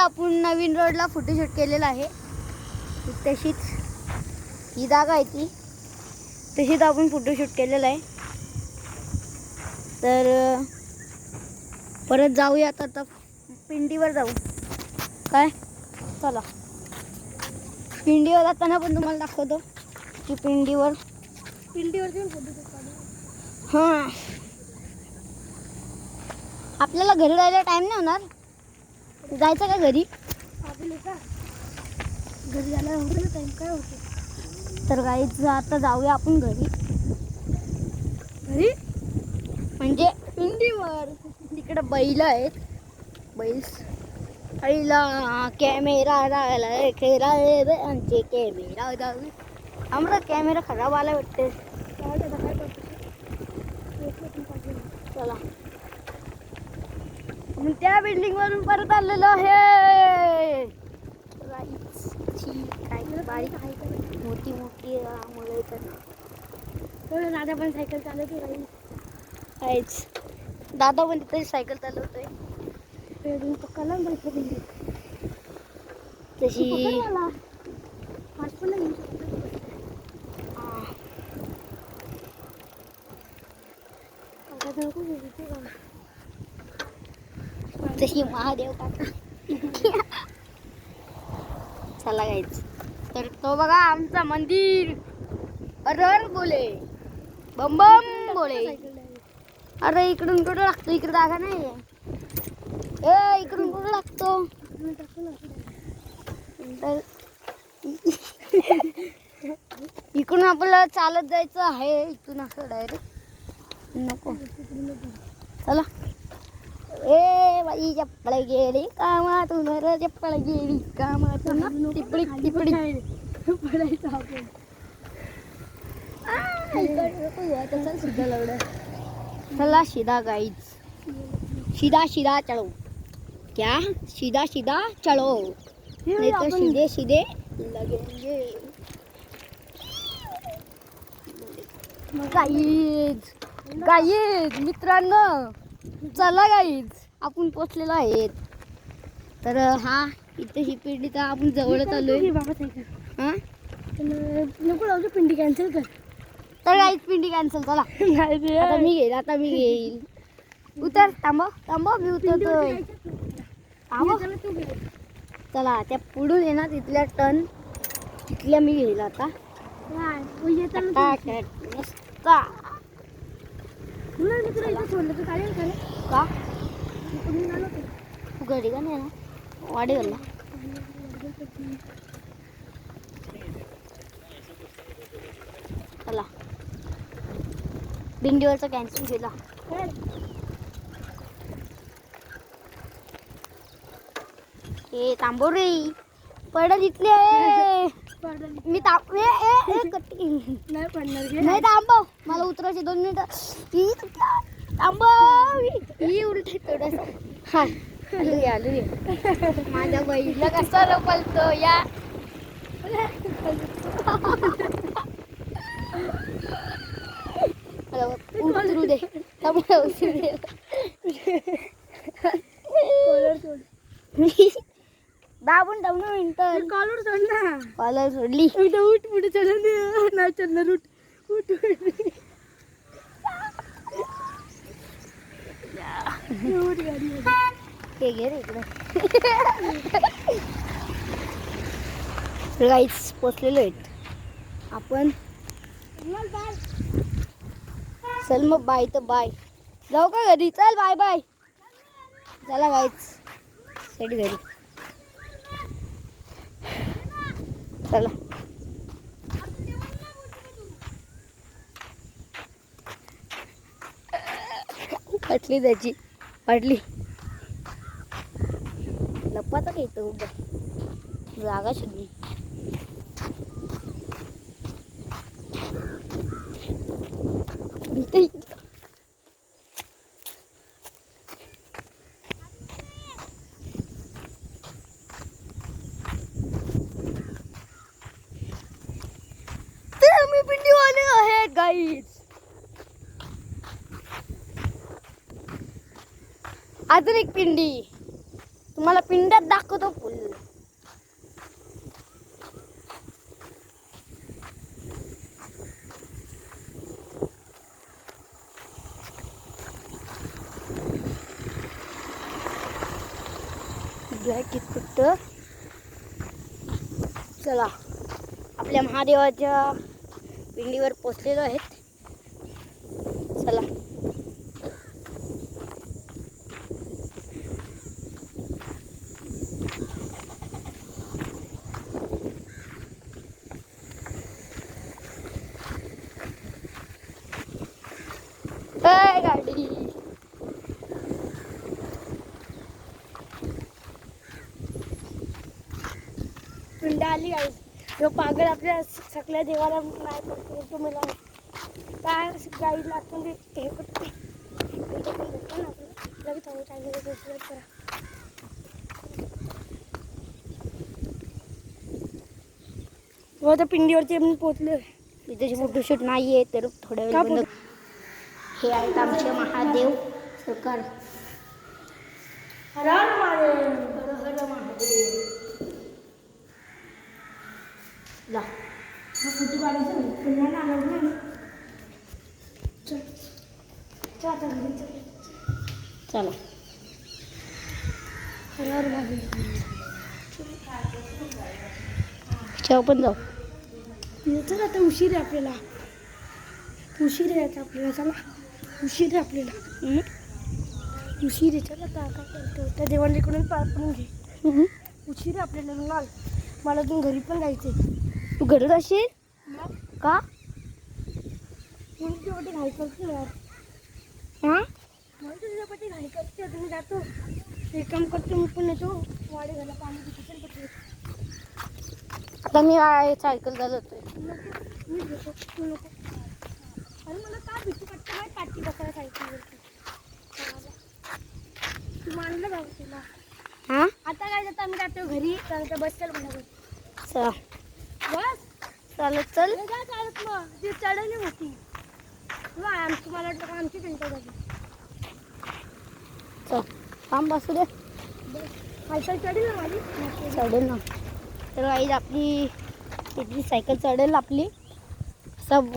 आपण नवीन रोडला फोटोशूट केलेला आहे. तशीच ही जागा आहे ती, तशीच आपण फोटोशूट केलेला आहे. तर परत जाऊयात आता पिंडीवर जाऊ. काय चला, पिंडीवर जाताना पण तुम्हाला दाखवतो की पिंडीवर हां आपल्याला घरी जायला टाइम नाही होणार. जायचं का घरी? घरी जायला होतं ना टाइम, काय होतं? तर गाईच आता जाऊया आपण घरी. घरी म्हणजे पिंडीवर. तिकडे बैल आहेत. आईला कॅमेरा राहिला खेळा आमचे कॅमेरा जाऊ. आम्हाला कॅमेरा खराब आला वाटते. चला मी त्या बिल्डिंग वरून परत आलेलो आहे. काय बारीक मोठी मुलं येतात. दादा पण सायकल चालवतो आहेच. दादा पण तिथे सायकल चालवतोय. पक्काला तशी तशी महादेव काका. चला गाईच. तर तो बघा आमचा मंदिर. अरे बोले बम बम बोले. अरे इकडून कुठं लागतो? इकडे जागा नाही आहे. ए इकडून कुठं लागतो? इकडून आपल्याला चालत जायचं आहे. इथून असं डायरेक्ट नको. चला. ए बाई चप्पल गेली कामातून. चप्पल गेली कामातून. टिपडी टिपडी पडायचं आपण. चला सीधा गाइस, सीधा सीधा चलो. क्या सीधा सीधा चलो, नहीं तो सीधे सीधे लगेंगे. गाईज गाईज मित्रांनो, चला गाईज आपण पोचलेलो आहेत. तर हा इथे ही पिंडी तर आपण जवळच आलोय. हा नको लावतो, पिंडी कॅन्सल कर. तर गाईज पिंडी कॅन्सल. चला आता मी घेईल. उतर. थांबव मी उतरतोय. चला त्या पुढून येणार तिथल्या टन तिथल्या मी घेईल आता. मस्त. का तू घरी का नाही ना वाडी गल्ला. चला भिंडीवरचा कॅन्सल केला. ए थांबव रे, पडल इथले. मी नाही पडणार. नाही थांबव, मला उतरायचे 2 मिनिटं. थांबव ही उलटी थोडस. हा आलू माझ्या बहिणीला कसा रपलतो या. उतरू दे. उतरू दे. दाबून मिनिटं. कॉलर सोड ना. कॉलर सोडली. उठ पुढे चला ना. चल उठ. हे घे रे इकडे. गाईस पोचलेलो आहेत आपण. चल मग बाय. तर बाय. जाऊ का घरी? चल बाय बाय. चला गाईस सेट घरी. चला पटली त्याची पडली. लपाचा का इथं उभं जागा शोधली. आम्ही पिंडीवाले आहेत गाईज. अजून एक पिंडी तुम्हाला पिंड्यात दाखवतो फुल. कितकुट. चला आपल्या महादेवाच्या पिंडीवर पोचलेलो आहेत. चला गाडी. पिंड आली गाडी. जो पागल आपल्या सगळ्या देवाला नाही करतो तो मला काय गाडी लागतो ते हे करते. लगेच करा. हो त्या पिंडीवरती आपण पोहोचलो. तिथे फोटोशूट नाही आहे तर थोड्या वेळ बंद. हे आहेत आमचे महादेव सरकार. हर हर महादेव. हर हर महादेव. ला फोटो काढायचं पुन्हा आलं नाही. चला हर हर महादेव. चहा पण जाऊ. चल आता उशीर आहे आपल्याला. उशीर आहे आता आपल्याला. चला उशीर आहे आपल्याला. उशीर आहे. चला आता काय करतो त्या देवांकडून पाठवून घे. उशीर आहे आपल्याला. म्हणाल मला अजून घरी पण जायचंय. तू घरी जाशील का? तुझ्यासाठी घाई करतो यार. हां मला तुझ्यासाठी घाई करते. तुम्ही जातो एक काम करतो. मी पण येतो वाडे घाला पाणी किचन करतो. आता मी सायकल चालवतोय. मी घेतो तू नको. अरे मला काय भीती वाटते माहिती काठी बसायला सायकलवरती. तू मानलं बाबा तुला. हां आता काय जातं आम्ही जातो घरी. तर बस चल म्हणा. चला बस चालत चल. चालत मग ती चढली होती. आमची मला वाटतं का आमची चिंता झाली. चल थांब बसू दे. सायकल चढेल ना माझी. चढेल ना. तर आई आपली इथली सायकल चढेल आपली. सब